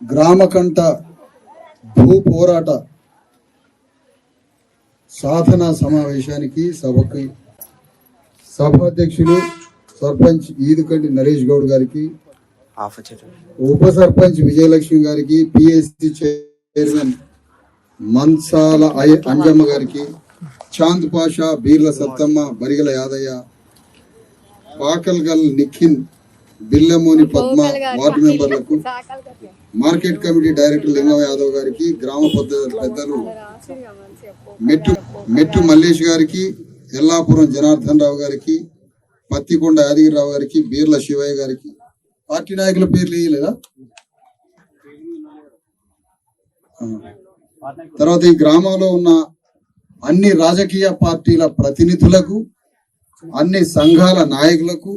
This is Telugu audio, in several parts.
గ్రామకంఠ భూ పోరాట సాధన సమావేశానికి సభాధ్యక్షులు సర్పంచ్ ఈదుకంటి నరేష్ గౌడ్ గారికి, ఉప సర్పంచ్ విజయలక్ష్మి గారికి, పిఎస్సి చైర్మన్ మన్సాల అంజమ్మ గారికి, చాంద్ పాషా, బీర్ల సత్తమ్మ, బరిగల యాదయ్య, పాకల్గల్ నిఖిన్, బిల్లమూని పద్మ, వార్డు మెంబర్లకు, market committee director Lingam Yadav గారికి, గ్రామ పెద్దలు మెట్టు మల్లేష్ గారికి, ఎల్లాపురం జనార్దన్ రావు గారికి, పత్తికొండ యాదగిరిరావు గారికి, బీర్ల శివయ్య గారికి. పార్టీ నాయకుల పేర్లు వేయలేదా? తర్వాత ఈ గ్రామంలో ఉన్న అన్ని రాజకీయ పార్టీల ప్రతినిధులకు, అన్ని సంఘాల నాయకులకు,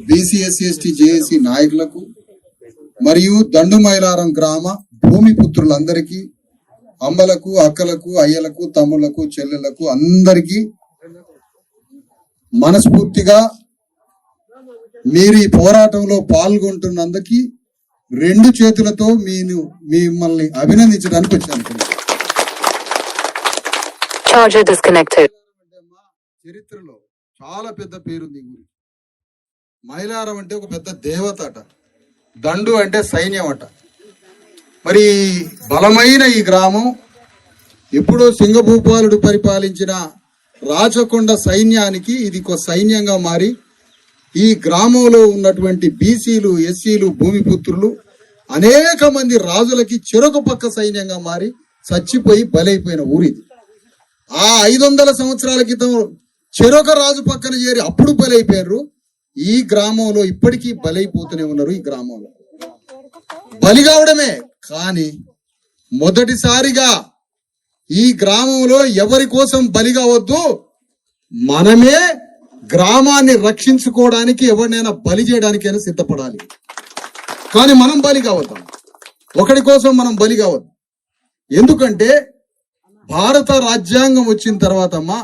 బీసీ ఎస్సీ ఎస్టీ జేఏసీ నాయకులకు మరియు దండుమైలారం గ్రామ భూమి పుత్రులందరికీ, అమ్మలకు, అక్కలకు, అయ్యలకు, తమ్ముళ్లకు, చెల్లెళ్లకు అందరికీ మనస్ఫూర్తిగా మీరు ఈ పోరాటంలో పాల్గొంటున్నందుకు రెండు చేతులతో మిమ్మల్ని అభినందించడానికి వచ్చాను. చరిత్రలో చాలా పెద్ద పేరుంది ఈ ఊరికి. మైలారం అంటే ఒక పెద్ద దేవత అట, దండు అంటే సైన్యం అట. మరి బలమైన ఈ గ్రామం ఎప్పుడో సింగభూపాలుడు పరిపాలించిన రాచకొండ సైన్యానికి ఇది ఒక సైన్యంగా మారి ఈ గ్రామంలో ఉన్నటువంటి బీసీలు, ఎస్సీలు, భూమిపుత్రులు అనేక మంది రాజులకి చెరొక పక్క సైన్యంగా మారి చచ్చిపోయి బలైపోయిన ఊరిది. ఆ 500 సంవత్సరాల క్రితం చెరొక రాజు పక్కన చేరి అప్పుడు బలైపోయారు. ఈ గ్రామంలో ఇప్పటికీ బలైపోతూనే ఉన్నారు. ఈ గ్రామంలో బలి కావడమే కానీ మొదటిసారిగా ఈ గ్రామంలో ఎవరి కోసం బలి కావద్దు, మనమే గ్రామాన్ని రక్షించుకోవడానికి ఎవరినైనా బలి చేయడానికైనా సిద్ధపడాలి. కానీ మనం బలి కావద్దాం, ఒకటి కోసం మనం బలి కావద్దు. ఎందుకంటే భారత రాజ్యాంగం వచ్చిన తర్వాత అమ్మా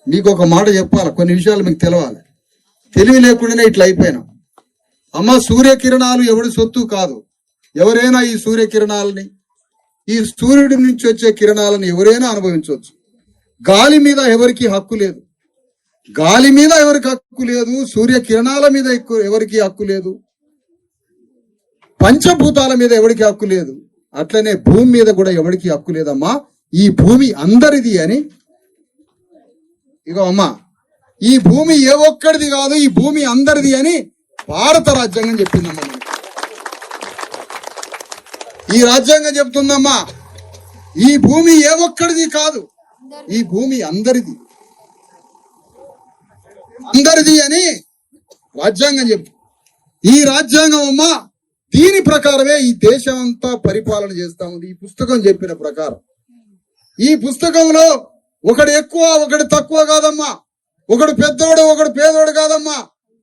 మీకు ఒక మాట చెప్పాలి, కొన్ని విషయాలు మీకు తెలవాలి. తెలివి లేకుండానే ఇట్లా అయిపోయినా అమ్మ, సూర్యకిరణాలు ఎవడి సొత్తు కాదు. ఎవరైనా ఈ సూర్యకిరణాలని, ఈ సూర్యుడి నుంచి వచ్చే కిరణాలను ఎవరైనా అనుభవించవచ్చు. గాలి మీద ఎవరికి హక్కు లేదు, గాలి మీద ఎవరికి హక్కు లేదు, సూర్యకిరణాల మీద ఎవరికి హక్కు లేదు, పంచభూతాల మీద ఎవరికి హక్కు లేదు, అట్లనే భూమి మీద కూడా ఎవరికి హక్కు లేదమ్మా. ఈ భూమి అందరిది అని, ఇగో అమ్మా, ఈ భూమి ఏ ఒక్కడిది కాదు, ఈ భూమి అందరిది అని భారత రాజ్యాంగం చెప్పిందమ్మా. ఈ రాజ్యాంగం చెప్తుందమ్మా, ఈ భూమి ఏ ఒక్కడిది కాదు, ఈ భూమి అందరిది, అందరిది అని రాజ్యాంగం చెప్తుంది. ఈ రాజ్యాంగం అమ్మా, దీని ప్రకారమే ఈ దేశం అంతా పరిపాలన చేస్తా ఉంది. ఈ పుస్తకం చెప్పిన ప్రకారం, ఈ పుస్తకంలో ఒకడు ఎక్కువ ఒకడు తక్కువ కాదమ్మా, ఒకడు పెద్దోడు ఒకడు పేదోడు కాదమ్మా,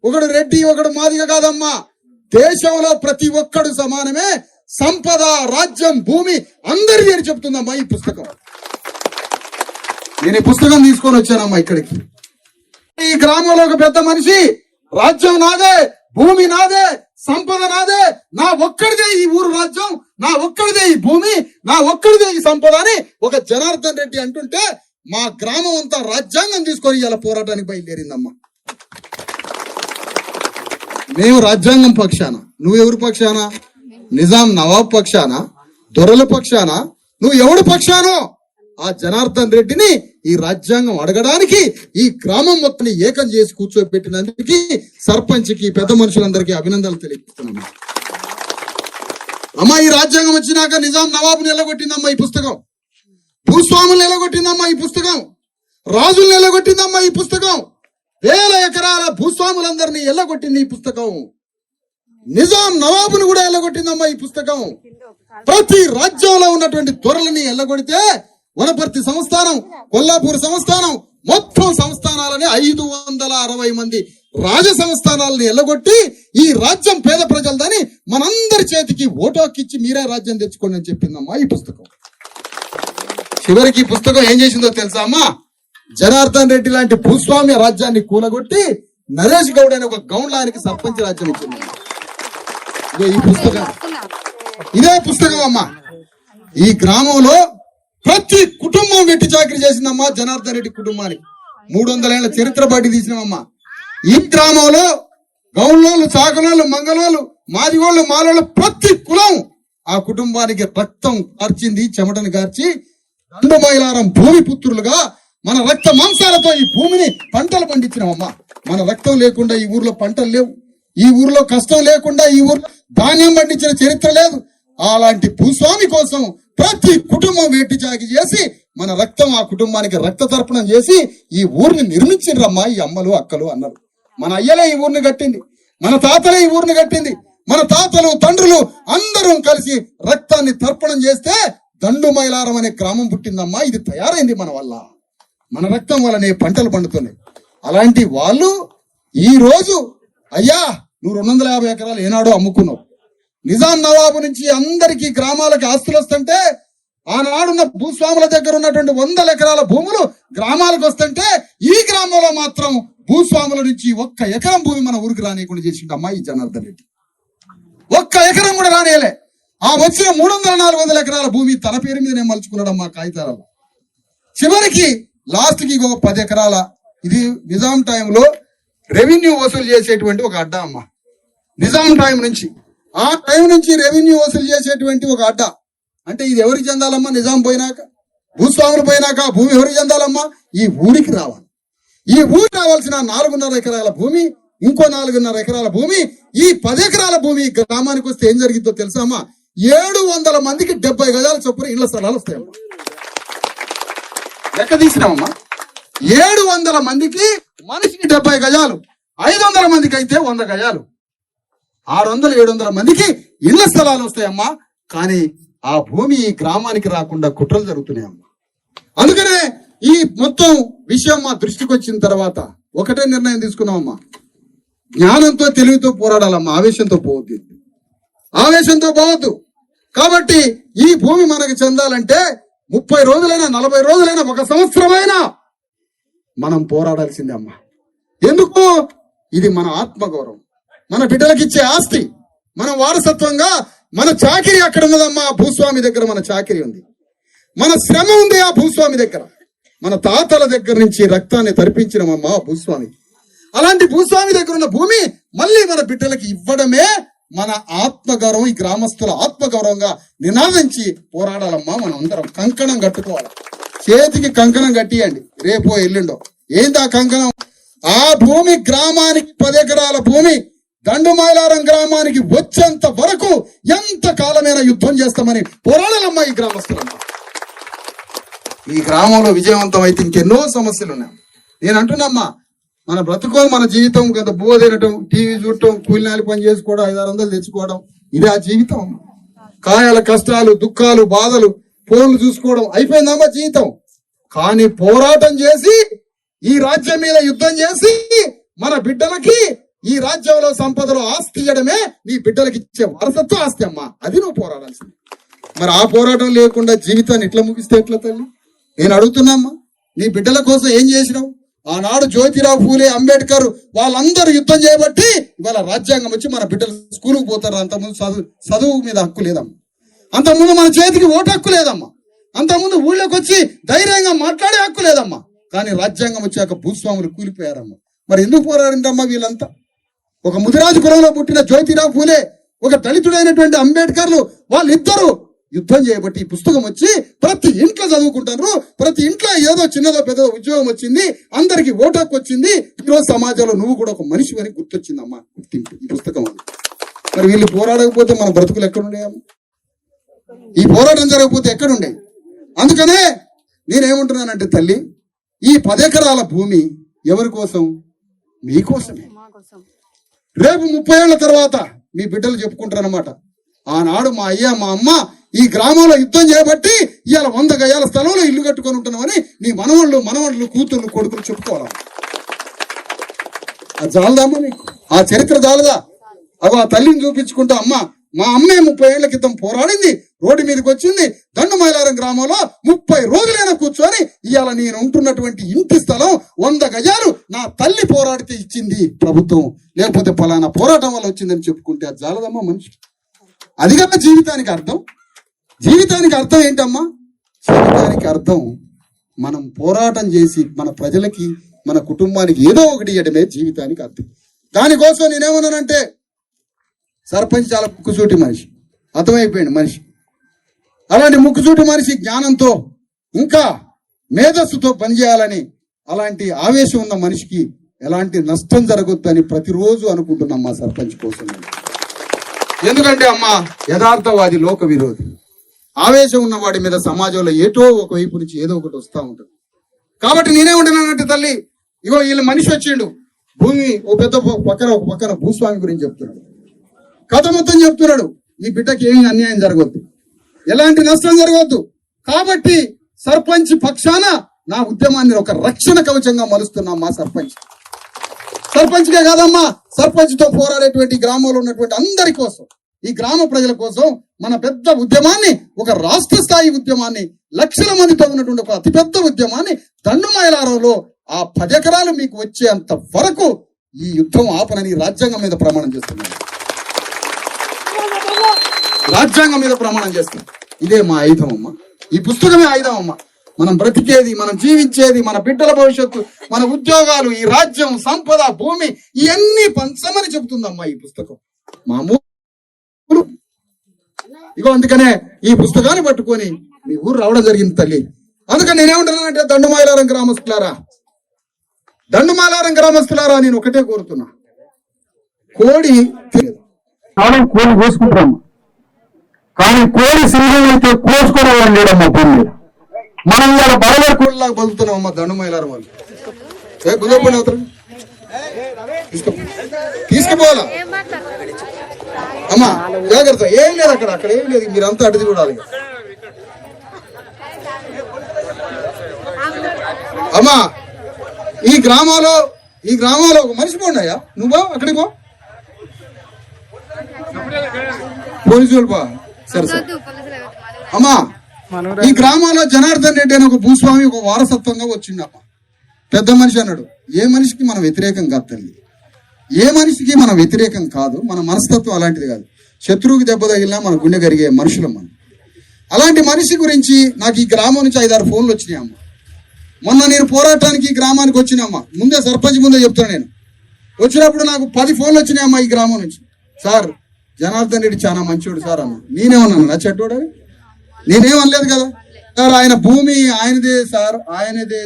ఒకడు రెడ్డి ఒకడు మాదిగ కాదమ్మా. దేశంలో ప్రతి ఒక్కడు సమానమే, సంపద, రాజ్యం, భూమి అందరిది అని చెప్తుందమ్మా ఈ పుస్తకం. నేను ఈ పుస్తకం తీసుకొని వచ్చానమ్మా ఇక్కడికి. ఈ గ్రామంలో ఒక పెద్ద మనిషి, రాజ్యం నాదే, భూమి నాదే, సంపద నాదే, నా ఒక్కడిదే ఈ ఊరు రాజ్యం, నా ఒక్కడిదే ఈ భూమి, నా ఒక్కడిదే ఈ సంపద అని ఒక జనార్దన్ రెడ్డి అంటుంటే మా గ్రామం అంతా రాజ్యాంగం తీసుకొని ఇలా పోరాటానికి బయలుదేరిందమ్మా. మేము రాజ్యాంగం పక్షాన, నువ్వెవరి పక్షాన? నిజాం నవాబ్ పక్షాన, దొరల పక్షాన, నువ్వు ఎవడు పక్షానో ఆ జనార్దన్ రెడ్డిని ఈ రాజ్యాంగం అడగడానికి ఈ గ్రామం మొత్తం ఏకం చేసి కూర్చోబెట్టినందుకు సర్పంచ్కి, పెద్ద మనుషులందరికీ అభినందనలు తెలియజేస్తున్నాం. అమ్మా, ఈ రాజ్యాంగం వచ్చినాక నిజాం నవాబుని ఎల్లగొట్టిందమ్మా ఈ పుస్తకం, భూస్వాములు ఎల్లగొట్టిందమ్మా ఈ పుస్తకం, రాజుల్ని ఎల్లగొట్టిందమ్మా ఈ పుస్తకం, వేల ఎకరాల భూస్వాములందరినీ ఎల్లగొట్టింది ఈ పుస్తకం, నిజాం నవాబుని కూడా ఎల్లగొట్టిందమ్మా ఈ పుస్తకం. ప్రతి రాజ్యంలో ఉన్నటువంటి దొరలని ఎల్లగొడితే వనపర్తి సంస్థానం, కొల్లాపూర్ సంస్థానం, మొత్తం సంస్థానాలని 560 మంది రాజ సంస్థానాలని ఎల్లగొట్టి ఈ రాజ్యం పేద ప్రజలదని మనందరి చేతికి ఓటు హక్కిచ్చి మీరే రాజ్యం తెచ్చుకోండి అని చెప్పిందమ్మా ఈ పుస్తకం. చివరికి ఈ పుస్తకం ఏం చేసిందో తెలుసా అమ్మా? జనార్దన్ రెడ్డి లాంటి భూస్వామ్య రాజ్యాన్ని కూలగొట్టి నరేష్ గౌడ్ అనే ఒక గౌండ్లానికి సర్పంచ్ రాజ్యం ఇచ్చింది ఈ పుస్తకం. ఇదే పుస్తకం అమ్మా. ఈ గ్రామంలో ప్రతి కుటుంబం వెట్టి చాకరీ చేసిందమ్మా జనార్దన్ రెడ్డి కుటుంబానికి. 300 ఏళ్ల చరిత్ర బట్టి తీసినామమ్మా. ఈ గ్రామంలో గౌళ్ళోళ్ళు, చాకలోళ్ళు, మంగళోళ్ళు, మాదిగోళ్ళు, మాలోళ్ళు ప్రతి కులం ఆ కుటుంబానికి రక్తం కార్చింది, చెమటను కార్చి దండు మైలారం భూమి పుత్రులుగా మన రక్త మాంసాలతో ఈ భూమిని పంటలు పండించినామమ్మా. మన రక్తం లేకుండా ఈ ఊర్లో పంటలు లేవు, ఈ ఊర్లో కష్టం లేకుండా ఈ ఊర్లో ధాన్యం పండించిన చరిత్ర లేదు. అలాంటి భూస్వామి కోసం ప్రతి కుటుంబం వేటి చాకి చేసి మన రక్తం ఆ కుటుంబానికి రక్త తర్పణం చేసి ఈ ఊరిని నిర్మించిండ్రమ్మా ఈ అమ్మలు, అక్కలు అన్నారు. మన అయ్యలే ఈ ఊరిని కట్టింది, మన తాతలే ఈ ఊరిని కట్టింది. మన తాతలు, తండ్రులు అందరం కలిసి రక్తాన్ని తర్పణం చేస్తే దండు మైలారం అనే గ్రామం పుట్టిందమ్మా. ఇది తయారైంది మన వల్ల, మన రక్తం వల్లనే పంటలు పండుతున్నాయి. అలాంటి వాళ్ళు ఈ రోజు అయ్యా నువ్వు 250 ఎకరాలు ఏనాడో అమ్ముకున్నావు, నిజాం నవాబు నుంచి అందరికి గ్రామాలకి ఆస్తులు వస్తుంటే ఆనాడున్న భూస్వాముల దగ్గర ఉన్నటువంటి 100 ఎకరాల భూములు గ్రామాలకు వస్తుంటే ఈ గ్రామంలో మాత్రం భూస్వాముల నుంచి 1 ఎకరం భూమి మన ఊరికి రానియకుండా చేసిండు అమ్మా ఈ జనార్దన్ రెడ్డి. 1 ఎకరం కూడా రానియలే. ఆ వచ్చిన 300-400 ఎకరాల భూమి తన పేరు మీదనే మలుచుకున్నాడమ్మా కాగితాలలో. చివరికి లాస్ట్ కి 10 ఎకరాల, ఇది నిజాం టైంలో రెవెన్యూ వసూలు చేసేటువంటి ఒక అడ్డా అమ్మా. నిజాం టైం నుంచి, ఆ టైం నుంచి రెవెన్యూ వసూలు చేసేటువంటి ఒక అడ్డా. అంటే ఇది ఎవరికి చెందాలమ్మా? నిజాం పోయినాక, భూస్వాములు పోయినాక భూమి ఎవరికి చెందాలమ్మా? ఈ ఊరికి రావాలి. ఈ ఊరికి రావాల్సిన 4.5 ఎకరాల భూమి, ఇంకో 4.5 ఎకరాల భూమి, ఈ 10 ఎకరాల భూమి గ్రామానికి వస్తే ఏం జరిగిందో తెలుసామా? 700 మందికి 70 గజాల చొప్పున ఇళ్ల స్థలాలు వస్తాయమ్మా. లెక్క తీసినామమ్మా. 700 మందికి మనిషికి 70 గజాలు, 500 మందికి అయితే 100 గజాలు, 600-700 మందికి ఇళ్ల స్థలాలు వస్తాయమ్మా. కానీ ఆ భూమి ఈ గ్రామానికి రాకుండా కుట్రలు జరుగుతున్నాయమ్మా. అందుకనే ఈ మొత్తం విషయం మా దృష్టికి వచ్చిన తర్వాత ఒకటే నిర్ణయం తీసుకున్నామమ్మా. జ్ఞానంతో, తెలివితో పోరాడాలమ్మా, ఆవేశంతో పోవద్దు, ఆవేశంతో పోవద్దు. కాబట్టి ఈ భూమి మనకు చెందాలంటే 30 రోజులైనా, 40 రోజులైనా, 1 సంవత్సరమైనా మనం పోరాడాల్సిందే అమ్మా. ఎందుకు? ఇది మన ఆత్మగౌరవం, మన బిడ్డలకు ఇచ్చే ఆస్తి, మన వారసత్వంగా మన చాకిరి అక్కడ ఉన్నదమ్మా. భూస్వామి దగ్గర మన చాకిరి ఉంది, మన శ్రమ ఉంది ఆ భూస్వామి దగ్గర. మన తాతల దగ్గర నుంచి రక్తాన్ని తర్పించినమమ్మా భూస్వామి. అలాంటి భూస్వామి దగ్గర ఉన్న భూమి మళ్ళీ మన బిడ్డలకి ఇవ్వడమే మన ఆత్మగౌరవం. ఈ గ్రామస్తుల ఆత్మగౌరవంగా నినాదించి పోరాడాలమ్మా. మనం అందరం కంకణం కట్టుకోవాలి, చేతికి కంకణం కట్టియండి. రేపో ఎల్లుండో ఏంది ఆ కంకణం? ఆ భూమి గ్రామానికి 10 ఎకరాల భూమి దండు మైలారం గ్రామానికి వచ్చేంత వరకు ఎంత కాలమైనా యుద్ధం చేస్తామని పోరాడాలమ్మా ఈ గ్రామస్తులమ్మా. ఈ గ్రామంలో విజయవంతం అయితే ఇంకెన్నో సమస్యలు ఉన్నాయి. నేను అంటున్నామ్మా, మన బ్రతుకోవాలి, మన జీవితం కొంత బువ్వ తినటం, టీవీ చూడటం, కూలినాలి పని చేసుకోవడం, 500 తెచ్చుకోవడం, ఇదే ఆ జీవితం. కాయాల కష్టాలు, దుఃఖాలు, బాధలు, ఫోన్లు చూసుకోవడం అయిపోయిందమ్మా జీవితం. కానీ పోరాటం చేసి ఈ రాజ్యం మీద యుద్ధం చేసి మన బిడ్డలకి ఈ రాజ్యంలో సంపదలో ఆస్తి ఇవ్వడమే నీ బిడ్డలకి ఇచ్చే వారసత్వ ఆస్తి అమ్మా. అది నువ్వు పోరాడాల్సింది. మరి ఆ పోరాటం లేకుండా జీవితాన్ని ఎట్లా ముగిస్తే ఎట్లా తల్లి? నేను అడుగుతున్నామ్మా, నీ బిడ్డల కోసం ఏం చేసినావు? ఆనాడు జ్యోతిరావు ఫూలే, అంబేద్కర్ వాళ్ళందరూ యుద్ధం చేయబట్టి ఇవాళ రాజ్యాంగం వచ్చి మన బిడ్డలు స్కూల్కి పోతారు. అంతకుముందు చదువు మీద హక్కు లేదమ్మా, అంతకుముందు మన చేతికి ఓటు హక్కు లేదమ్మా, అంతకుముందు ఊళ్ళోకి వచ్చి ధైర్యంగా మాట్లాడే హక్కు లేదమ్మా. కానీ రాజ్యాంగం వచ్చాక భూస్వాములు కూలిపోయారమ్మా. మరి ఎందుకు పోరాడిందమ్మా వీళ్ళంతా? ఒక ముదిరాజు కులంలో పుట్టిన జ్యోతిరావు ఫూలే, ఒక దళితుడైనటువంటి అంబేద్కర్లు, వాళ్ళిద్దరూ యుద్ధం చేయబట్టి ఈ పుస్తకం వచ్చి ప్రతి ఇంట్లో చదువుకుంటారు. ప్రతి ఇంట్లో ఏదో చిన్నదో పెద్దదో ఉద్యోగం వచ్చింది, అందరికి ఓటు హక్కు వచ్చింది. ఈరోజు సమాజంలో నువ్వు కూడా ఒక మనిషి అని గుర్తొచ్చిందమ్మా గుర్తింపు ఈ పుస్తకం అని. మరి వీళ్ళు పోరాడకపోతే మన బ్రతుకులు ఎక్కడుండేయమ్మా? ఈ పోరాటం జరగకపోతే ఎక్కడుండే? అందుకనే నేనేమంటున్నానంటే తల్లి, ఈ 10 ఎకరాల భూమి ఎవరి కోసం? మీకోసమే. రేపు 30 ఏళ్ల తర్వాత మీ బిడ్డలు చెప్పుకుంటారన్నమాట, ఆనాడు మా అయ్య మా అమ్మ ఈ గ్రామంలో యుద్ధం చేయబట్టి ఇవాళ 100 గజాల స్థలంలో ఇల్లు కట్టుకొని ఉంటున్నామని నీ మనవళ్ళు కూతుర్లు కొడుకులు చెప్పుకోవాలి. అది చాలదమ్మా నీకు? ఆ చరిత్ర చాలదా? అవి ఆ తల్లిని చూపించుకుంటా, అమ్మ మా అమ్మే 30 ఏళ్ల క్రితం పోరాడింది, రోడ్డు మీదకి వచ్చింది, దండు మైలారం గ్రామంలో 30 రోజులైనా కూర్చొని ఇవాళ నేను ఉంటున్నటువంటి ఇంటి స్థలం 100 గజాలు నా తల్లి పోరాడితే ఇచ్చింది ప్రభుత్వం, లేకపోతే ఫలానా పోరాటం వల్ల వచ్చిందని చెప్పుకుంటే అది చాలదమ్మా మనిషి? అది కదా జీవితానికి అర్థం. జీవితానికి అర్థం ఏంటమ్మా? జీవితానికి అర్థం మనం పోరాటం చేసి మన ప్రజలకి మన కుటుంబానికి ఏదో ఒకటి ఇవ్వడమే జీవితానికి అర్థం. దానికోసం నేనేమన్నానంటే, సర్పంచ్ చాలా ముక్కుసూటి మనిషి, అర్థమైపోయింది మనిషి. అలాంటి ముక్కుసూటి మనిషి జ్ఞానంతో ఇంకా మేధస్సుతో పనిచేయాలని, అలాంటి ఆవేశం ఉన్న మనిషికి ఎలాంటి నష్టం జరగొద్దని ప్రతిరోజు అనుకుంటున్నాం మా సర్పంచ్ కోసం. ఎందుకంటే అమ్మ యథార్థవాది, లోక విరోధి. ఆవేశం ఉన్న వాడి మీద సమాజంలో ఏటో ఒక వైపు నుంచి ఏదో ఒకటి వస్తూ ఉంటుంది. కాబట్టి నేనేమంటున్నానంటే, తల్లి ఇగో వీళ్ళ మనిషి వచ్చిండు, భూమి ఒక పక్కన భూస్వామి గురించి చెప్తున్నాడు, కథ మొత్తం చెప్తున్నాడు. ఈ బిడ్డకి ఏమి అన్యాయం జరగవద్దు, ఎలాంటి నష్టం జరగవద్దు. కాబట్టి సర్పంచ్ పక్షాన నా ఉద్యమాన్ని ఒక రక్షణ కవచంగా మలుస్తున్నాం మా సర్పంచ్. సర్పంచ్కే కాదమ్మా, సర్పంచ్ తో పోరాడేటువంటి గ్రామంలో ఉన్నటువంటి అందరి కోసం, ఈ గ్రామ ప్రజల కోసం మన పెద్ద ఉద్యమాన్ని, ఒక రాష్ట్ర స్థాయి ఉద్యమాన్ని, లక్షల మందితో ఉన్నటువంటి ఒక అతిపెద్ద ఉద్యమాన్ని దండుమైలారంలో ఆ 10 ఎకరాలు మీకు వచ్చేంత వరకు ఈ యుద్ధం ఆపనని రాజ్యాంగం మీద ప్రమాణం చేస్తున్నాను. రాజ్యాంగం మీద ప్రమాణం చేస్తున్నాం. ఇదే మా ఆయుధం అమ్మ, ఈ పుస్తకమే ఆయుధం అమ్మ. మనం బ్రతికేది, మనం జీవించేది, మన బిడ్డల భవిష్యత్తు, మన ఉద్యోగాలు, ఈ రాజ్యం, సంపద, భూమి ఇవన్నీ పంచమని చెబుతుందమ్మా ఈ పుస్తకం. మామూలు ఇగో అందుకనే ఈ పుస్తకాన్ని పట్టుకొని మీ ఊరు రావడం జరిగింది తల్లి. అందుకని నేనేమంటున్నానంటే, దండుమైలారం గ్రామస్తులారా నేను ఒకటే కోరుతున్నా, కోడి కోసుకుంటాం, కానీ కోడి సింహం అయితే కోసుకోవడం లేదమ్మా భూమి. మనం ఇలా బలగర్ కోడిలాగా బతుకుతున్నాం అమ్మా దండుమైలారం వాళ్ళు. కుదరపడి అవుతారు తీసుకుపోవాలా అమ్మా, జాగ్రత్త. ఏం లేదు అక్కడ ఏం లేదు, మీరంతా అడిగి చూడాలి అమ్మా. ఈ గ్రామంలో ఒక మనిషి పోండాయా, నువ్వు అక్కడికి పో, పోలీసులు పో. సరే అమ్మా, ఈ గ్రామంలో జనార్దన్ రెడ్డి అని ఒక భూస్వామి ఒక వారసత్వంగా వచ్చిండమ్మా. పెద్ద మనిషి అన్నాడు. ఏ మనిషికి మనం వ్యతిరేకం కాదు తల్లి, ఏ మనిషికి మనం వ్యతిరేకం కాదు. మన మనస్తత్వం అలాంటిది కాదు. శత్రువుకి దెబ్బ తగిలినా మన గుండె కరిగే మనుషులం మనం. అలాంటి మనిషి గురించి నాకు ఈ గ్రామం నుంచి 5-6 ఫోన్లు వచ్చినాయి అమ్మ. మొన్న నేను పోరాటానికి ఈ గ్రామానికి వచ్చినామ్మా, ముందే సర్పంచ్ ముందే చెప్తాను. నేను వచ్చినప్పుడు నాకు 10 ఫోన్లు వచ్చినాయమ్మా ఈ గ్రామం నుంచి. సార్ జనార్దన్ రెడ్డి చాలా మంచివాడు సార్ అన్న. నేనేమన్నాను, నా చెడ్డోడు? నేనేమనలేదు కదా సార్. ఆయన భూమి ఆయనదే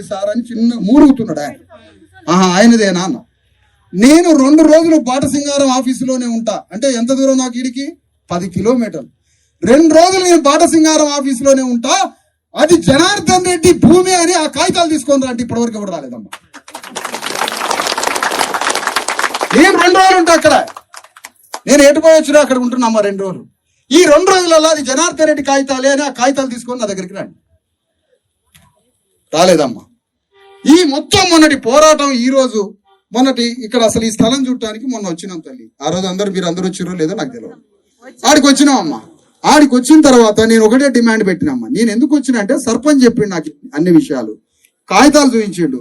సార్ అని చిన్న మూరుగుతున్నాడు ఆయన. ఆయనదేనా అన్న. నేను 2 రోజులు బాటసింగారం ఆఫీసులోనే ఉంటా. అంటే ఎంత దూరం నాకు ఈడికి? 10 కిలోమీటర్లు. 2 రోజులు నేను బాటసింగారం ఆఫీసులోనే ఉంటా. అది జనార్దన్ రెడ్డి భూమి అని ఆ కాగితాలు తీసుకొని రండి. ఇప్పటివరకు ఎవరు రాలేదమ్మా. నేను 2 రోజులు ఉంటా అక్కడ. నేను ఎటుపోయి వచ్చినా అక్కడ ఉంటున్నామ్మా 2 రోజులు. ఈ 2 రోజులలో అది జనార్దన్ రెడ్డి కాగితాలే అని ఆ కాగితాలు తీసుకొని నా దగ్గరికి రండి. రాలేదమ్మా. ఈ మొత్తం మొన్నటి పోరాటం ఈ రోజు మొన్నటి ఇక్కడ అసలు ఈ స్థలం చూడటానికి మొన్న వచ్చినాం తల్లి. ఆ రోజు మీరందరూ వచ్చిరో లేదో నాకు తెలియదు. ఆడికి వచ్చినాం అమ్మా. ఆడికి వచ్చిన తర్వాత నేను ఒకటే డిమాండ్ పెట్టినమ్మా. నేను ఎందుకు వచ్చినా అంటే, సర్పంచ్ చెప్పిండు నాకు అన్ని విషయాలు, కాగితాలు చూపించిండు.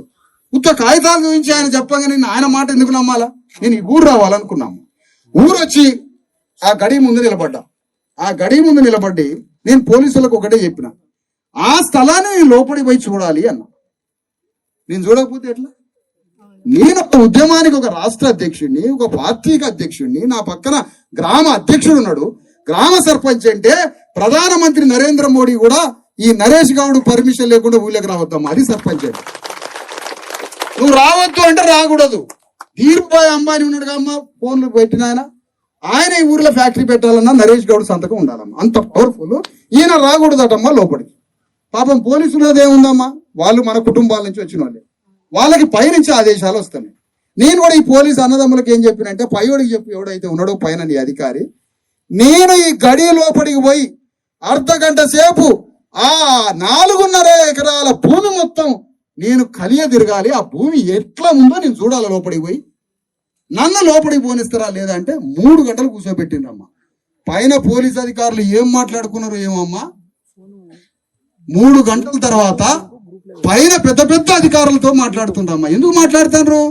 కాగితాలు చూపించి ఆయన చెప్పగానే నేను ఆయన మాట ఎందుకు నమ్మాలా? నేను ఈ ఊరు రావాలనుకున్నాము. ఊరు వచ్చి ఆ గడి ముందు నిలబడ్డా. ఆ గడి ముందు నిలబడి నేను పోలీసులకు ఒకటే చెప్పిన, ఆ స్థలాన్ని నేను లోపలికి పోయి చూడాలి అన్న. నేను చూడకపోతే ఎట్లా? నేను ఒక ఉద్యమానికి ఒక రాష్ట్ర అధ్యక్షుడిని, ఒక పార్టీకి అధ్యక్షుడిని, నా పక్కన గ్రామ అధ్యక్షుడు ఉన్నాడు. గ్రామ సర్పంచ్ అంటే ప్రధానమంత్రి నరేంద్ర మోడీ కూడా ఈ నరేష్ గౌడ్ పర్మిషన్ లేకుండా ఊళ్ళకి రావద్దమ్మా. అది సర్పంచ్ అంటే. నువ్వు రావద్దు అంటే రాకూడదు. ధీరుభాయ్ అంబానీ ఉన్నాడు అమ్మా, ఫోన్లు పెట్టిన ఆయన ఈ ఊర్లో ఫ్యాక్టరీ పెట్టాలన్నా నరేష్ గౌడ్ సంతకం ఉండాలమ్మా. అంత పవర్ఫుల్. ఈయన రాకూడదటమ్మా లోపలికి. పాపం పోలీసులు అదేముందమ్మా, వాళ్ళు మన కుటుంబాల నుంచి వచ్చిన వాళ్ళే, వాళ్ళకి పైనుంచి ఆదేశాలు వస్తున్నాయి. నేను కూడా ఈ పోలీసు అన్నదమ్ములకు ఏం చెప్పినంటే, పైవాడికి చెప్పి ఎవడైతే ఉన్నాడో పైన నీ అధికారి, నేను ఈ గడి లోపలికి పోయి 1/2 గంట సేపు ఆ 4.5 ఎకరాల భూమి మొత్తం నేను కలియ తిరగాలి. ఆ భూమి ఎట్లా ఉందో నేను చూడాలి లోపలికి పోయి. నన్ను లోపలికి పోనిస్తారా లేదా అంటే 3 గంటలు కూర్చోబెట్టిండ్రమ్మా. పైన పోలీసు అధికారులు ఏం మాట్లాడుకున్నారు ఏమమ్మా. 3 గంటల తర్వాత పైన పెద్ద పెద్ద అధికారులతో మాట్లాడుతుండ్రమ్మా. ఎందుకు మాట్లాడుతున్నారు?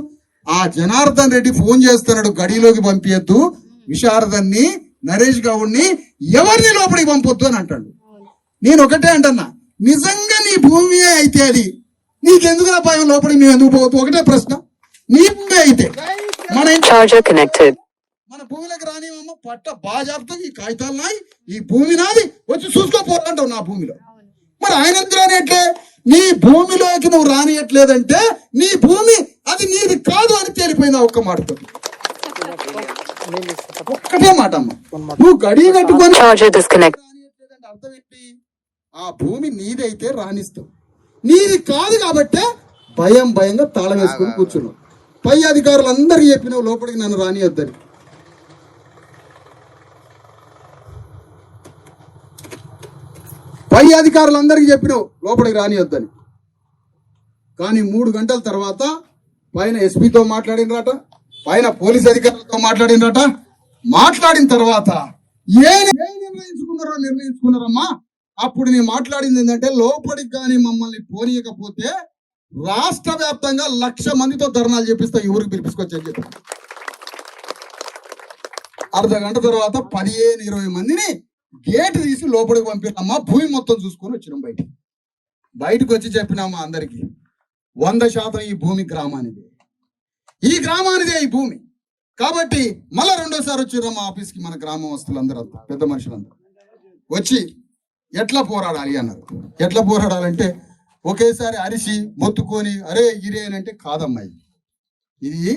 ఆ జనార్దన్ రెడ్డి ఫోన్ చేస్తున్నాడు, గడిలోకి పంపించద్దు విశారదన్ని, నరేష్ గౌడ్ని ఎవరిని లోపలికి పంపొద్దు అని అంటాడు. నేను ఒకటే అంటున్నా, నిజంగా నీ భూమి అయితే అది నీకెందుకు ఆ భయం, లోపలికి మేము ఎందుకు పోవద్దు? ఒకటే ప్రశ్న, నీ భూమి అయితే మన భూమిలోకి రానివమ్మ, పట్ట బాజాబ్తో ఈ కాగితాలు నాయి, ఈ భూమి నాది, వచ్చి చూసుకోపోరంటావు నా భూమిలో. మరి ఆయన ఎందుకు రానియట్లే? నీ భూమిలోకి నువ్వు రానియట్లేదంటే నీ భూమి అది నీది కాదు అని తేలిపోయింది. ఒక్క మాటతో, ఒక్కటే మాట అమ్మ, నువ్వు గడియ కట్టుకొని రానియట్లేదంటే అర్థం ఏంటి? ఆ భూమి నీదైతే రాణిస్తావు, నీది కాదు కాబట్టే భయంగా తాళం వేసుకుని కూర్చున్నావు. పై అధికారులందరికీ చెప్పినావు లోపలికి నన్ను రానియొద్దని. పై అధికారులందరికీ చెప్పినావు లోపలికి రానియొద్దని. కానీ 3 గంటల తర్వాత పైన ఎస్పీతో మాట్లాడినరాట, పైన పోలీస్ అధికారులతో మాట్లాడినరాట. మాట్లాడిన తర్వాత ఏం నిర్ణయించుకున్నారమ్మా? అప్పుడు నేను మాట్లాడింది ఏంటంటే, లోపలికి కానీ మమ్మల్ని పోనీయకపోతే రాష్ట్ర వ్యాప్తంగా 1,00,000 మందితో ధర్నాలు చేపిస్తా, ఊరికి పిలిపించుకొచ్చని చెప్పి. అర్ధ గంట తర్వాత 15-20 మందిని గేటు తీసి లోపలికి పంపినామా, భూమి మొత్తం చూసుకొని వచ్చినాం. బయటకు వచ్చి చెప్పినామా అందరికి, 100% ఈ భూమి గ్రామానిదే, ఈ గ్రామానిదే ఈ భూమి. కాబట్టి మళ్ళా రెండోసారి వచ్చిర్రు మా ఆఫీస్కి మన గ్రామస్తులందరూ, పెద్ద మనుషులందరూ వచ్చి ఎట్లా పోరాడాలి అన్నారు. ఎట్లా పోరాడాలంటే ఒకేసారి అరిసి మొత్తుకొని అరే ఇరే అంటే కాదమ్మాయి. ఇది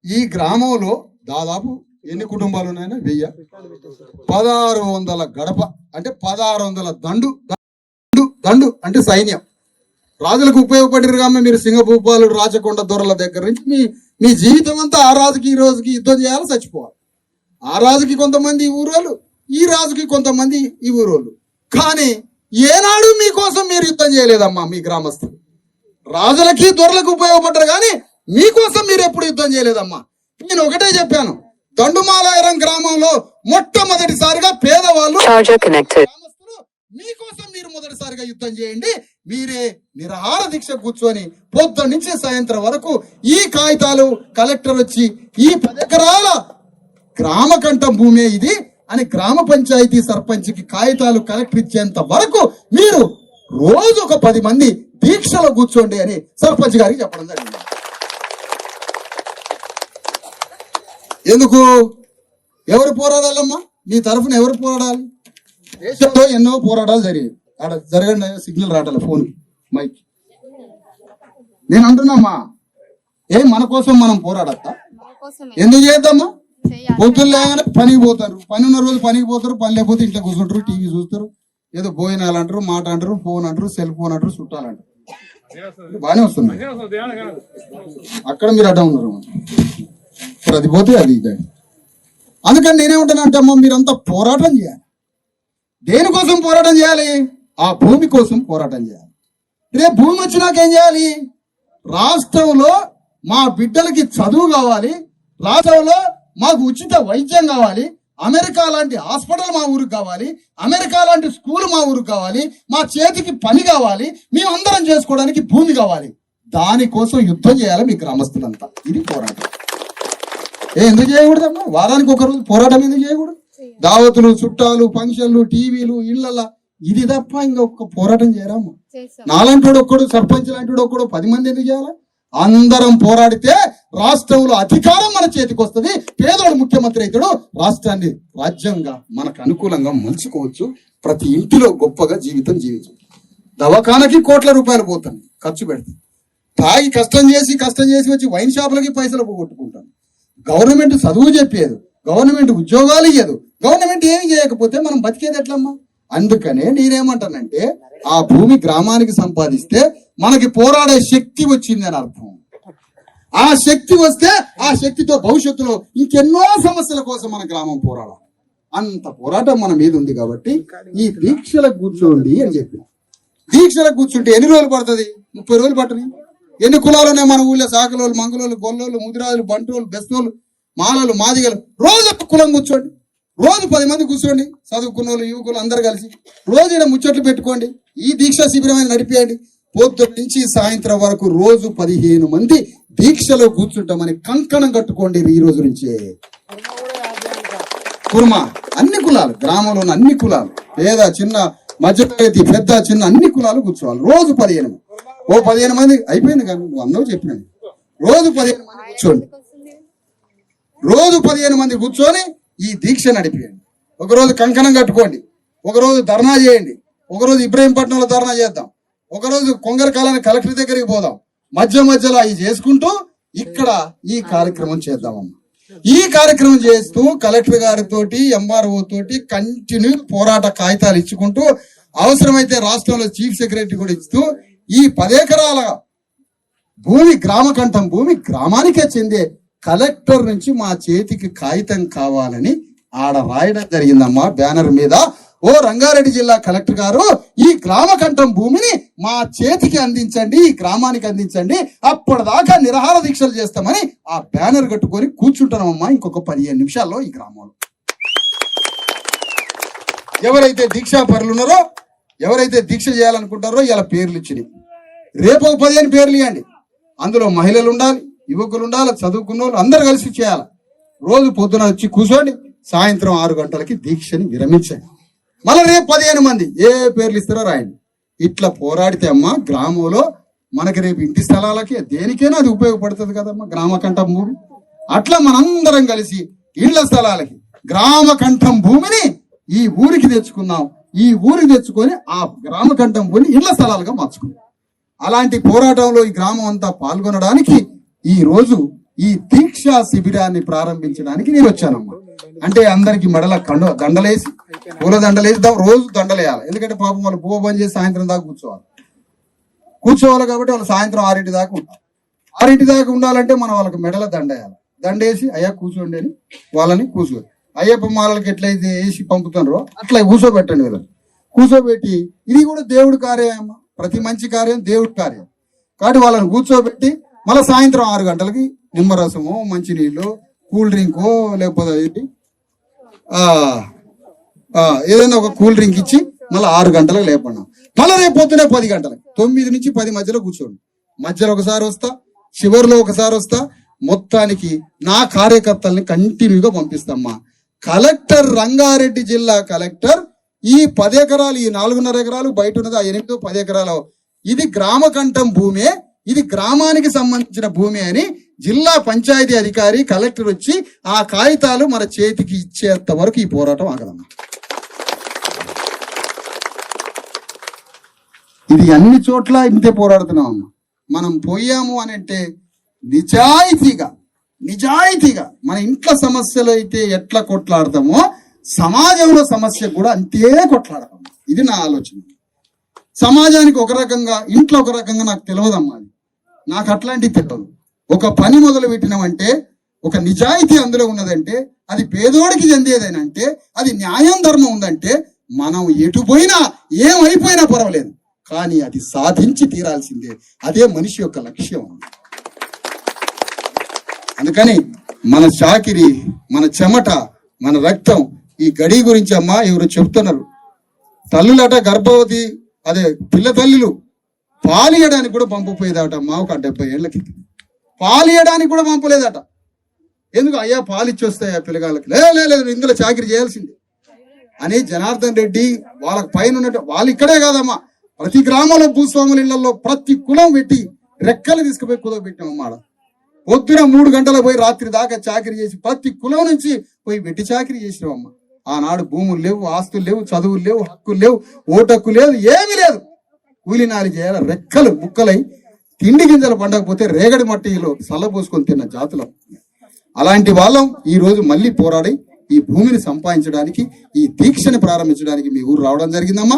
ఈ గ్రామంలో దాదాపు ఎన్ని కుటుంబాలు ఉన్నాయన్నా? 1000. 1600 గడప అంటే 1600 దండు అంటే సైన్యం. రాజులకు ఉపయోగపడిరు కానీ మీరు సింగభూపాలు, రాచకొండ దొరల దగ్గర నుంచి మీ జీవితం అంతా ఆ రాజుకి ఈ రోజుకి యుద్ధం చేయాలి, చచ్చిపోవాలి. ఆ రాజుకి కొంతమంది ఈ ఊరోళ్ళు, ఈ రాజుకి కొంతమంది ఈ ఊరోళ్ళు. కానీ ఏనాడు మీకోసం మీరు యుద్ధం చేయలేదమ్మా. మీ గ్రామస్తులు రాజులకి దొరలకు ఉపయోగపడ్డారు కానీ మీకోసం మీరు ఎప్పుడు యుద్ధం చేయలేదమ్మా. నేను ఒకటే చెప్పాను, దండుమాలాయరం గ్రామంలో మొట్టమొదటిసారిగా పేదవాళ్ళు గ్రామస్తులు మీకోసం మీరు మొదటిసారిగా యుద్ధం చేయండి. మీరే నిరాహార దీక్ష కూర్చొని పొద్దున్న నుంచి సాయంత్రం వరకు ఈ కాగితాలు కలెక్టర్ వచ్చి ఈ 10 ఎకరాల గ్రామ కంఠం భూమే ఇది అని గ్రామ పంచాయతీ సర్పంచ్కి కాగితాలు కలెక్టర్ ఇచ్చేంత వరకు మీరు రోజు ఒక 10 మంది దీక్షలో కూర్చోండి అని సర్పంచ్ గారికి చెప్పడం జరిగింది. ఎందుకు? ఎవరు పోరాడాలమ్మా? మీ తరఫున ఎవరు పోరాడాలి? దేశంలో ఎన్నో పోరాటాలు జరిగాయి. ఆడ జరగండి, సిగ్నల్ రావట్లే ఫోన్ మైక్. నేను అంటున్నామ్మా, మన కోసం మనం పోరాడతా? ఎందుకు చేద్దామా? పొద్దున్న లేగానే పనికి పోతారు, పని ఉన్న రోజు పనికి పోతారు, పని లేకపోతే ఇంట్లో కూర్చుంటారు, టీవీ చూస్తారు, ఏదో భోజనాలు అంటారు, మాట అంటారు, ఫోన్ అంటారు, సెల్ ఫోన్ అంటారు, చుట్టాలంటారు. బాగానే వస్తుంది. అక్కడ మీరు అడ్డం ఉన్నారు, అది పోతే అది. అందుకని నేనేమంటానంటే అమ్మ, మీరంతా పోరాటం చేయాలి. దేనికోసం పోరాటం చేయాలి? ఆ భూమి కోసం పోరాటం చేయాలి. రేపు భూమి వచ్చినాక ఏం చేయాలి? రాష్ట్రంలో మా బిడ్డలకి చదువు కావాలి, రాష్ట్రంలో మాకు ఉచిత వైద్యం కావాలి, అమెరికా లాంటి హాస్పిటల్ మా ఊరికి కావాలి, అమెరికా లాంటి స్కూల్ మా ఊరికి కావాలి, మా చేతికి పని కావాలి, మేమందరం చేసుకోవడానికి భూమి కావాలి. దానికోసం యుద్ధం చేయాలి మీ గ్రామస్తులంతా. ఇది పోరాటం. ఎందుకు చేయకూడదమ్మా? వారానికి ఒక రోజు పోరాటం ఎందుకు చేయకూడదు? దావతులు, చుట్టాలు, ఫంక్షన్లు, టీవీలు, ఇళ్లలా ఇది తప్ప ఇంకొక పోరాటం చేయరాము. నాలాంటి ఒక్కడు, సర్పంచ్ లాంటి ఒక్కడు, 10 మంది ఎందుకు చేయాలి? అందరం పోరాడితే రాష్ట్రంలో అధికారం మన చేతికి వస్తుంది, పేదోడు ముఖ్యమంత్రి అవుతాడు, రాష్ట్రాన్ని రాజ్యంగా మనకు అనుకూలంగా మలుచుకోవచ్చు, ప్రతి ఇంటిలో గొప్పగా జీవితం జీవించు. దవాఖానకి కోట్ల రూపాయలు పోతాను ఖర్చు పెడతాను, తాగి కష్టం చేసి వచ్చి వైన్ షాపులకి పైసలు పోగొట్టుకుంటాను. గవర్నమెంట్ చదువు చెప్పేది, గవర్నమెంట్ ఉద్యోగాలు ఇయ్యదు, గవర్నమెంట్ ఏమి చేయకపోతే మనం బతికేది ఎట్లమ్మా? అందుకనే నేనేమంటానంటే, ఆ భూమి గ్రామానికి సంపాదిస్తే మనకి పోరాడే శక్తి వచ్చింది అని అర్థం. ఆ శక్తి వస్తే ఆ శక్తితో భవిష్యత్తులో ఇంకెన్నో సమస్యల కోసం మన గ్రామం పోరాడాలి. అంత పోరాటం మన మీద ఉంది కాబట్టి ఈ దీక్షలకు కూర్చోండి అని చెప్పిన. దీక్షలకు కూర్చుంటే ఎన్ని రోజులు పడుతుంది? 30 రోజులు పట్టని. ఎన్ని కులాలు ఉన్నాయి మన ఊళ్ళో? సాకలోళ్ళు, మంగళోళ్ళు, గొల్లోళ్ళు, ముదిరాజులు, బంటోళ్ళు, బెస్తోళ్ళు, మాలలు, మాదిగలు. రోజు కులం కూర్చోండి, రోజు 10 మంది కూర్చోండి, చదువుకున్న వాళ్ళు, యువకులు అందరు కలిసి రోజు ఇక్కడ ముచ్చట్లు పెట్టుకోండి. ఈ దీక్ష శిబిరం నడిపేయండి. పొద్దున్న నుంచి సాయంత్రం వరకు రోజు 15 మంది దీక్షలో కూర్చుంటామని కంకణం కట్టుకోండి ఈ రోజు నుంచే. కుర్మా, అన్ని కులాలు, గ్రామంలో ఉన్న అన్ని కులాలు, పేద చిన్న మధ్యతరగతి పెద్ద చిన్న అన్ని కులాలు కూర్చోవాలి. రోజు 15 మంది, ఓ 15 మంది అయిపోయింది కానీ నువ్వు అన్నో చెప్పినాను. రోజు 15 మంది కూర్చోండి, రోజు 15 మంది కూర్చొని ఈ దీక్ష నడిపియండి. ఒకరోజు కంకణం కట్టుకోండి, ఒకరోజు ధర్నా చేయండి, ఒకరోజు ఇబ్రహీంపట్నంలో ధర్నా చేద్దాం, ఒకరోజు కొంగరకాలని కలెక్టర్ దగ్గరికి పోదాం. మధ్యలో అవి చేసుకుంటూ ఇక్కడ ఈ కార్యక్రమం చేద్దామమ్మా. ఈ కార్యక్రమం చేస్తూ కలెక్టర్ గారితో ఎంఆర్ఓ తోటి కంటిన్యూ పోరాట కాగితాలు ఇచ్చుకుంటూ అవసరమైతే రాష్ట్రంలో చీఫ్ సెక్రటరీ కూడా ఇస్తూ ఈ 10 ఎకరాల భూమి గ్రామకంఠం భూమి గ్రామానికే చెందే కలెక్టర్ నుంచి మా చేతికి కాగితం కావాలని ఆడ రాయడం జరిగిందమ్మా బ్యానర్ మీద. ఓ రంగారెడ్డి జిల్లా కలెక్టర్ గారు, ఈ గ్రామకంఠం భూమిని మా చేతికి అందించండి, ఈ గ్రామానికి అందించండి, అప్పటిదాకా నిరాహార దీక్షలు చేస్తామని ఆ బ్యానర్ కట్టుకొని కూర్చుంటామమ్మా. ఇంకొక 15 నిమిషాల్లో ఈ గ్రామంలో ఎవరైతే దీక్షా పరులు ఉన్నారో, ఎవరైతే దీక్ష చేయాలనుకుంటారో ఇలా పేర్లు ఇచ్చినాయి. రేపు 15 పేర్లు ఇవ్వండి. అందులో మహిళలు ఉండాలి, యువకులు ఉండాలి, చదువుకున్న వాళ్ళు అందరు కలిసి చేయాలి. రోజు పొద్దున వచ్చి కూర్చోండి, సాయంత్రం 6 గంటలకి దీక్షని విరమించండి. మళ్ళీ రేపు 15 మంది ఏ పేర్లు ఇస్తారో రాయండి. ఇట్లా పోరాడితే అమ్మా గ్రామంలో మనకి రేపు ఇంటి స్థలాలకి దేనికైనా అది ఉపయోగపడుతుంది కదమ్మా గ్రామకంఠం భూమి. అట్లా మనందరం కలిసి ఇళ్ల స్థలాలకి గ్రామకంఠం భూమిని ఈ ఊరికి తెచ్చుకుందాం. ఈ ఊరికి తెచ్చుకొని ఆ గ్రామకంఠం భూమిని ఇళ్ల స్థలాలుగా మార్చుకుందాం. అలాంటి పోరాటంలో ఈ గ్రామం అంతా పాల్గొనడానికి ఈ రోజు ఈ దీక్షా శిబిరాన్ని ప్రారంభించడానికి నేను వచ్చానమ్మా. అంటే అందరికి మెడల దండలేసి, పూల దండలేసి రోజు దండలేయాలి. ఎందుకంటే పాపం వాళ్ళు పువ్వు బంద్ చేసి సాయంత్రం దాకా కూర్చోవాలి కాబట్టి వాళ్ళు సాయంత్రం 6 దాకా ఉంటారు. 6 దాకా ఉండాలంటే మనం వాళ్ళకి మెడల దండేయాలి. దండేసి అయ్యా కూర్చోండి అని వాళ్ళని కూర్చోండి. అయ్యప్ప మాలకి ఎట్లయితే వేసి పంపుతున్నారో అట్లా కూర్చోబెట్టండి వీళ్ళని. కూర్చోబెట్టి ఇది కూడా దేవుడి కార్యం, ప్రతి మంచి కార్యం దేవుడి కార్యం కాబట్టి వాళ్ళని కూర్చోబెట్టి మళ్ళీ సాయంత్రం 6 గంటలకి నిమ్మరసమో మంచినీళ్ళు కూల్ డ్రింకో లేకపోతే ఏదైనా ఒక కూల్ డ్రింక్ ఇచ్చి మళ్ళీ 6 గంటలకు లేపండి. మళ్ళీ రేపు పొద్దునే 10 గంటలకు 9 నుంచి 10 మధ్యలో కూర్చోండి. మధ్యలో ఒకసారి వస్తా, చివరిలో ఒకసారి వస్తా. మొత్తానికి నా కార్యకర్తల్ని కంటిన్యూగా పంపిస్తామ్మా. కలెక్టర్ రంగారెడ్డి జిల్లా కలెక్టర్ ఈ 10 ఎకరాలు, ఈ 4.5 ఎకరాలు బయట ఉన్నది, ఆ 8-10 ఎకరాలు ఇది గ్రామకంఠం భూమే, ఇది గ్రామానికి సంబంధించిన భూమి అని జిల్లా పంచాయతీ అధికారి కలెక్టర్ వచ్చి ఆ కాగితాలు మన చేతికి ఇచ్చేంత వరకు ఈ పోరాటం ఆగదమ్మా. ఇది అన్ని చోట్ల ఇంతే పోరాడుతున్నాం అమ్మా. మనం పోయాము అని అంటే నిజాయితీగా మన ఇంట్లో సమస్యలు అయితే ఎట్లా కొట్లాడతామో సమాజంలో సమస్య కూడా అంతే కొట్లాడతాం. ఇది నా ఆలోచన. సమాజానికి ఒక రకంగా, ఇంట్లో ఒక రకంగా నాకు తెలియదమ్మా. అది నాకు అట్లాంటివి తెలియదు. ఒక పని మొదలు పెట్టినామంటే, ఒక నిజాయితీ అందులో ఉన్నదంటే, అది పేదోడికి చెందేదేనంటే, అది న్యాయం ధర్మం ఉందంటే మనం ఎటు పోయినా ఏమైపోయినా పర్వాలేదు, కానీ అది సాధించి తీరాల్సిందే. అదే మనిషి యొక్క లక్ష్యం. అందుకని మన చాకిరి, మన చెమట, మన రక్తం ఈ గడి గురించి అమ్మా ఎవరు చెప్తున్నారు. తల్లులట గర్భవతి అదే పిల్ల తల్లులు పాలియడానికి కూడా పంపపోయేదటమ్మా. ఒక 70 ఏళ్ల క్రితం పాలియడానికి కూడా పంపలేదట. ఎందుకు? అయ్యా పాలిచ్చి వస్తాయా పిల్లగాళ్ళకి? లేదు ఇందులో చాకిరి చేయాల్సిందే అని జనార్దన్ రెడ్డి వాళ్ళకి పైన ఉన్నట్టు వాళ్ళు ఇక్కడే కాదమ్మా, ప్రతి గ్రామంలో భూస్వాముల ఇళ్లలో ప్రతి కులం పెట్టి రెక్కలు తీసుకుపోయి కుదవబెట్టామమ్మా. పొద్దున 3 గంటలకు పోయి రాత్రి దాకా చాకిరి చేసి ప్రతి కులం నుంచి పోయి వెట్టి చాకిరి చేసినామమ్మా. ఆనాడు భూములు లేవు, ఆస్తులు లేవు, చదువులు లేవు, హక్కులు లేవు, ఓటక్కు లేదు, ఏమీ లేదు. కూలినాలి చేయాలి, రెక్కలు ముక్కలై తిండి గింజలు పండకపోతే రేగడి మట్టిలో సల్లబోసుకొని తిన్న జాతులం. అలాంటి వాళ్ళం ఈ రోజు మళ్ళీ పోరాడి ఈ భూమిని సంపాదించడానికి, ఈ దీక్షని ప్రారంభించడానికి మీ ఊరు రావడం జరిగిందమ్మా.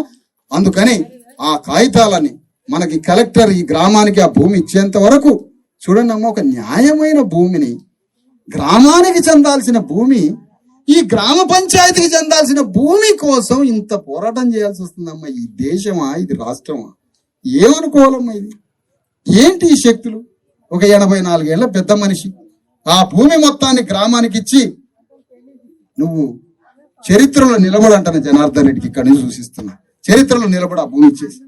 అందుకని ఆ కాగితాలని మనకి కలెక్టర్ ఈ గ్రామానికి ఆ భూమి ఇచ్చేంత వరకు చూడండి అమ్మ, ఒక న్యాయమైన భూమిని, గ్రామానికి చెందాల్సిన భూమి, ఈ గ్రామ పంచాయతీకి చెందాల్సిన భూమి కోసం ఇంత పోరాటం చేయాల్సి వస్తుందమ్మా. ఈ దేశమా, ఇది రాష్ట్రమా? ఏమనుకోవాలమ్మా ఇది? ఏంటి ఈ శక్తులు? ఒక 84 ఏళ్ల పెద్ద మనిషి ఆ భూమి మొత్తాన్ని గ్రామానికి ఇచ్చి నువ్వు చరిత్రలో నిలబడంటాను జనార్దన్ రెడ్డికి ఇక్కడి నుంచి సూచిస్తున్నా. చరిత్రలో నిలబడి ఆ భూమి ఇచ్చేసి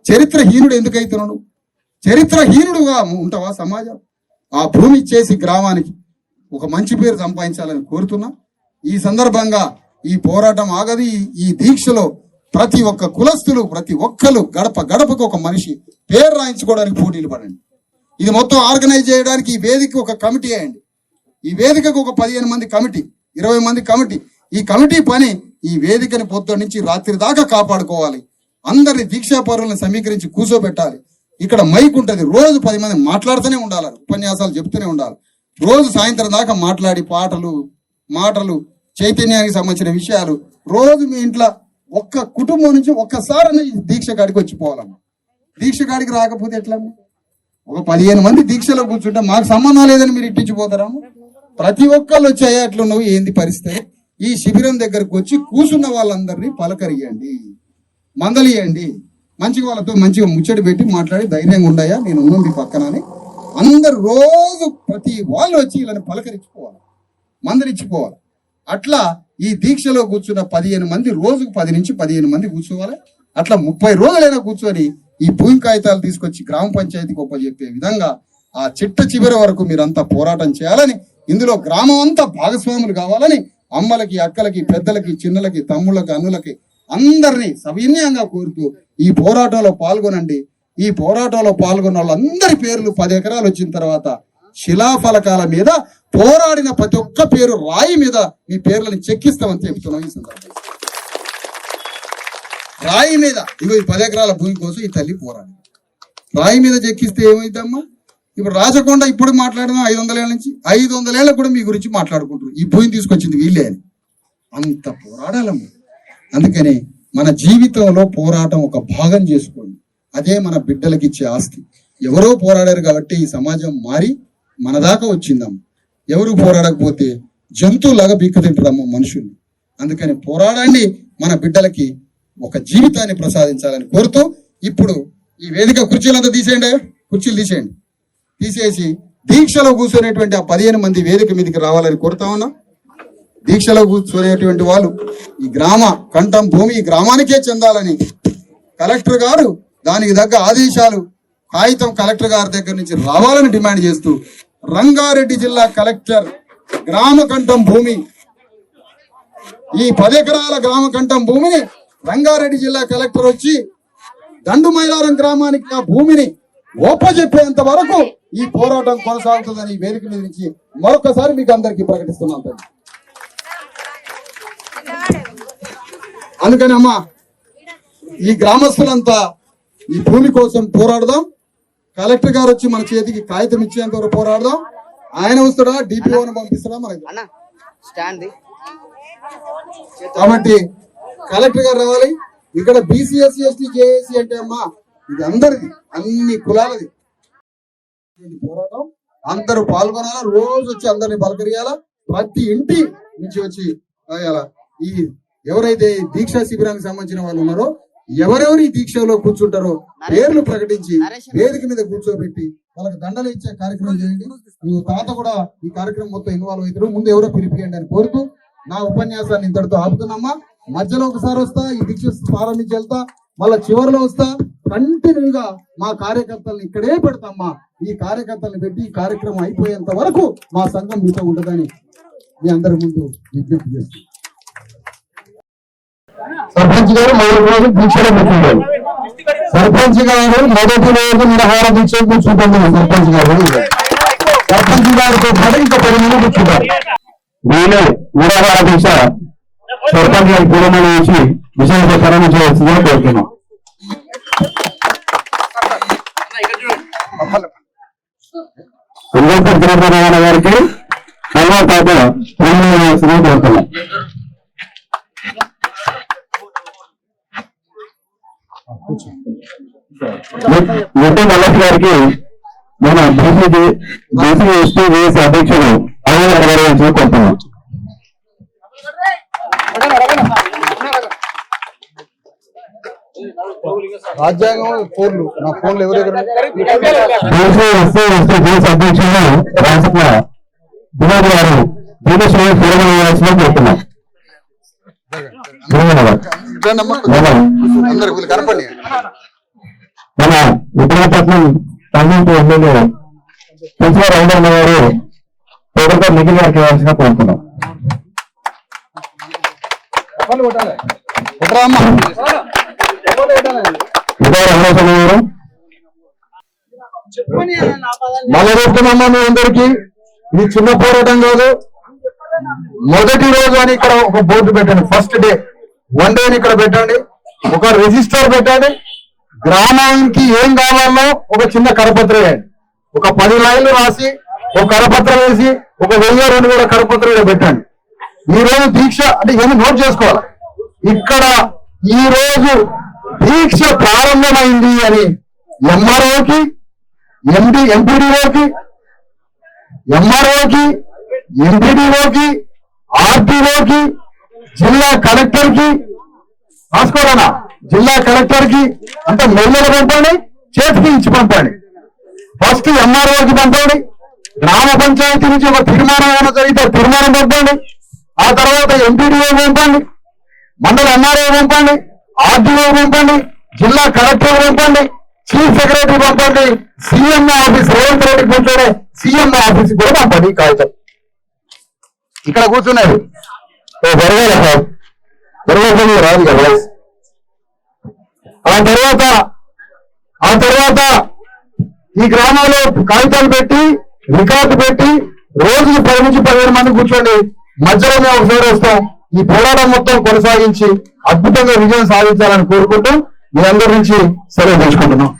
చరిత్రహీనుడు ఎందుకైతున్నావు? చరిత్రహీనుడుగా ఉంటావా సమాజం? ఆ భూమి ఇచ్చేసి గ్రామానికి ఒక మంచి పేరు సంపాదించాలని కోరుతున్నా. ఈ సందర్భంగా ఈ పోరాటం ఆగది. ఈ దీక్షలో ప్రతి ఒక్క కులస్తులు, ప్రతి ఒక్కరు గడప గడపకు ఒక మనిషి పేరు రాయించుకోవడానికి పోటీలు పడండి. ఇది మొత్తం ఆర్గనైజ్ చేయడానికి ఈ వేదిక ఒక కమిటీ అయ్యండి. ఈ వేదికకు ఒక 15 మంది కమిటీ, 20 మంది కమిటీ. ఈ కమిటీ పని ఈ వేదికని పొద్దున్న నుంచి రాత్రి దాకా కాపాడుకోవాలి. అందరిని దీక్షాపరులను సమీకరించి కూర్చోబెట్టాలి. ఇక్కడ మైక్ ఉంటది, రోజు 10 మంది మాట్లాడుతూనే ఉండాలి, ఉపన్యాసాలు చెప్తూనే ఉండాలి. రోజు సాయంత్రం దాకా మాట్లాడి మాటలు చైతన్యానికి సంబంధించిన విషయాలు రోజు మీ ఇంట్లో ఒక్క కుటుంబం నుంచి ఒక్కసారి దీక్ష కాడికి వచ్చిపోవాలమ్మా. దీక్ష కాడికి రాకపోతే ఎట్లమ్మా? ఒక 15 మంది దీక్షలో కూర్చుంటే మాకు సంబంధం లేదని మీరు ఇట్టించిపోతారాము? ప్రతి ఒక్కళ్ళు వచ్చాయా ఎట్లున్నావు ఏంది పరిస్థితి? ఈ శిబిరం దగ్గరకు వచ్చి కూర్చున్న వాళ్ళందరినీ పలకరియండి, మందలియండి, మంచిగా వాళ్ళతో మంచిగా ముచ్చడి పెట్టి మాట్లాడి ధైర్యంగా ఉండయా నేను ఉన్నది పక్కన అని అందరు రోజు ప్రతి వాళ్ళు వచ్చి వీళ్ళని పలకరించుకోవాలి, మందలించుకోవాలి. అట్లా ఈ దీక్షలో కూర్చున్న 15 మంది రోజుకు 10 నుంచి 15 మంది కూర్చోవాలి. అట్లా 30 రోజులైనా కూర్చొని ఈ భూమి కాగితాలు తీసుకొచ్చి గ్రామ పంచాయతీకి చెప్పే విధంగా ఆ చిట్ట చివరి వరకు మీరంతా పోరాటం చేయాలని, ఇందులో గ్రామం అంతా భాగస్వాములు కావాలని అమ్మలకి, అక్కలకి, పెద్దలకి, చిన్నలకి, తమ్ముళ్ళకి, అన్నులకి అందరినీ సవినయంగా కోరుతూ ఈ పోరాటంలో పాల్గొనండి. ఈ పోరాటంలో పాల్గొన్న వాళ్ళందరి పేర్లు 10 ఎకరాలు వచ్చిన తర్వాత శిలాఫలకాల మీద పోరాడిన ప్రతి ఒక్క పేరు రాయి మీద మీ పేర్లను చెక్కిస్తామని చెప్తున్నాం. ఈ సందర్భంగా రాయి మీద ఇగో ఈ 10 ఎకరాల భూమి కోసం ఈ తల్లి పోరాడి రాయి మీద చెక్కిస్తే ఏమైందమ్మా? ఇప్పుడు రాచకొండ ఇప్పుడు మాట్లాడదాం 500 ఏళ్ళ నుంచి 500 ఏళ్ళ కూడా మీ గురించి మాట్లాడుకుంటారు. ఈ భూమిని తీసుకొచ్చింది వీళ్ళే అని. అంత పోరాడాలమ్మా. అందుకని మన జీవితంలో పోరాటం ఒక భాగం చేసుకోండి. అదే మన బిడ్డలకి ఇచ్చే ఆస్తి. ఎవరో పోరాడారు కాబట్టి ఈ సమాజం మారి మన దాకా వచ్చిందమ్మ. ఎవరు పోరాడకపోతే జంతువులాగా బిక్కు తింటారమ్మ మనుషుల్ని. అందుకని పోరాడండి, మన బిడ్డలకి ఒక జీవితాన్ని ప్రసాదించాలని కోరుతూ ఇప్పుడు ఈ వేదిక కుర్చీలంతా తీసేయండి, కుర్చీలు తీసేసి దీక్షలో కూర్చునేటువంటి ఆ 15 మంది వేదిక మీదకి రావాలని కోరుతా ఉన్నా. దీక్షలో కూర్చునేటువంటి వాళ్ళు ఈ గ్రామ కంఠం భూమి ఈ గ్రామానికే చెందాలని కలెక్టర్ గారు దానికి తగ్గ ఆదేశాలు కాగితం కలెక్టర్ గారి దగ్గర నుంచి రావాలని డిమాండ్ చేస్తూ రంగారెడ్డి జిల్లా కలెక్టర్ గ్రామ కంఠం భూమి ఈ 10 ఎకరాల గ్రామ కంఠం భూమిని రంగారెడ్డి జిల్లా కలెక్టర్ వచ్చి దండు మైలారం గ్రామానికి ఆ భూమిని ఒప్పజెప్పేంత వరకు ఈ పోరాటం కొనసాగుతుందని ఈ వేదిక మీద నుంచి మరొకసారి మీకు అందరికీ ప్రకటిస్తున్నాం. అందుకని అమ్మా ఈ గ్రామస్తులంతా ఈ భూమి కోసం పోరాడదాం. కలెక్టర్ గారు వచ్చి మన చేతికి కాగితం ఇచ్చేంత వరకు పోరాడదాం. ఆయన వస్తాడా, డిపిఓని పంపిస్తాడా మనకి? కాబట్టి కలెక్టర్ గారు రావాలి. ఇక్కడ బీసీఎస్సీ, ఎస్టీ, జేఏసీ అంటే అమ్మా ఇది అందరిది, అన్ని కులాలది పోరాటం. అందరూ పాల్గొనాలా, రోజు వచ్చి అందరిని పలకరియాలా, ప్రతి ఇంటి నుంచి వచ్చి రాయాలా. ఈ ఎవరైతే దీక్షా శిబిరానికి సంబంధించిన వాళ్ళు ఉన్నారో ఎవరెవరు ఈ దీక్షలో కూర్చుంటారో పేర్లు ప్రకటించి వేదిక మీద కూర్చోబెట్టి వాళ్ళకి దండలు ఇచ్చే కార్యక్రమం చేయండి. నువ్వు తాత కూడా ఈ కార్యక్రమం మొత్తం ఇన్వాల్వ్ అవుతారు. ముందు ఎవరో పిలిపియండి అని కోరుతూ నా ఉపన్యాసాన్ని ఇంతటితో ఆపుతున్నామ్మా. మధ్యలో ఒకసారి వస్తా, ఈ దీక్ష ప్రారంభించి వెళ్తా, మళ్ళా చివరిలో వస్తా. కంటిన్యూగా మా కార్యకర్తలను ఇక్కడే పెడతామ్మా. ఈ కార్యకర్తలను పెట్టి ఈ కార్యక్రమం అయిపోయేంత వరకు మా సంఘం మీతో ఉండదని మీ అందరి ముందు విజ్ఞప్తి చేస్తాం. సర్పంచ్ గారు 3 రోజులు దీక్షలో కూర్చుంటారు. సర్పంచ్ గారు మొదటి రోజు నిరాహార దీక్ష కూర్చుంటారు. సర్పంచ్ గారితో పాటు ఇంకా 10 మంది కూర్చుంటారు. వీళ్ళు నిరాహార దీక్ష సర్పంచ్ గారి పూర్ణమని వేసి విషయాన్ని ప్రారంభించవలసిందిగా కోరుతున్నాం. అంబేద్కర్ చంద్రబాబు గారికి తర్వాత పూర్ణమని వేసిందిగా కోరుతున్నాం. మల్లెస్ గారికి మన బీసీ ఎస్టీ జేఏసీ అధ్యక్షుడు అధికారులు కోరుతున్నాం. రాజ్యాంగం ఫోన్లు నా ఫోన్లు ఎవరెవరు బీసీ ఎస్టీ జేఏసీ అధ్యక్షుడు రాష్ట్ర వినోద్ గారు దీనిశ్వరి పూర్వం వేయాల్సిందిగా కోరుతున్నాం. కనపడి మన విద్యాపట్నం తమిళ ఎమ్మెల్యే ప్రిన్సిపల్ రవీంద్రనాథ్ గారు ప్రొఫెసర్ నిఖిల్ గారికి వేయాల్సిన కోరుతున్నాం. మళ్ళీ చెప్తున్నామ్మా మీ అందరికి, ఇది చిన్న పోరాటం కాదు. మొదటి రోజు అని ఇక్కడ ఒక బోర్డు పెట్టండి, ఫస్ట్ డే 1 డే ఇక్కడ పెట్టండి, ఒక రిజిస్టర్ పెట్టండి. గ్రామానికి ఏం కావాలో ఒక చిన్న కరపత్రం వేయండి, ఒక 10 లైన్లు రాసి ఒక కరపత్రం వేసి ఒక 1000-2000 కరపత్రం పెట్టండి. ఈ రోజు దీక్ష అంటే ఇవన్నీ నోట్ చేసుకోవాలి. ఇక్కడ ఈ రోజు దీక్ష ప్రారంభమైంది అని ఎంఆర్ఓకి, ఎంపీడీఓకి, ఎంపీడీఓకి, ఆర్టీఓకి, జిల్లా కలెక్టర్ కి రాసుకోవాలన్నా, జిల్లా కలెక్టర్ కి అంటే మెల్లలు పంపండి, చేతికి ఇచ్చి పంపండి. ఫస్ట్ ఎంఆర్ఓకి పంపండి, గ్రామ పంచాయతీ నుంచి ఒక తీర్మానం ఏమైనా జరిగితే తీర్మానం పంపండి, ఆ తర్వాత ఎంపీడీఓ పంపండి, మండల ఎంఆర్ఓ పంపండి, ఆర్డీఓ పంపండి, జిల్లా కలెక్టర్ పంపండి, చీఫ్ సెక్రటరీ పంపండి, సీఎం ఆఫీస్ రేవంత్ రెడ్డి కూర్చొని సీఎం ఆఫీస్ కూడా పంపండి. కాగితం ఇక్కడ కూర్చున్నారు రాదు కదా. ఆ తర్వాత ఈ గ్రామంలో కాగితాలు పెట్టి రికార్డు పెట్టి రోజుకి 10 నుంచి 15 మంది కూర్చోండి. మధ్యలో మేము ఒకసారి వస్తాం. ఈ పోరాటం మొత్తం కొనసాగించి అద్భుతంగా విజయం సాధించాలని కోరుకుంటూ మీ అందరి నుంచి సెలవు తెచ్చుకుంటున్నాం.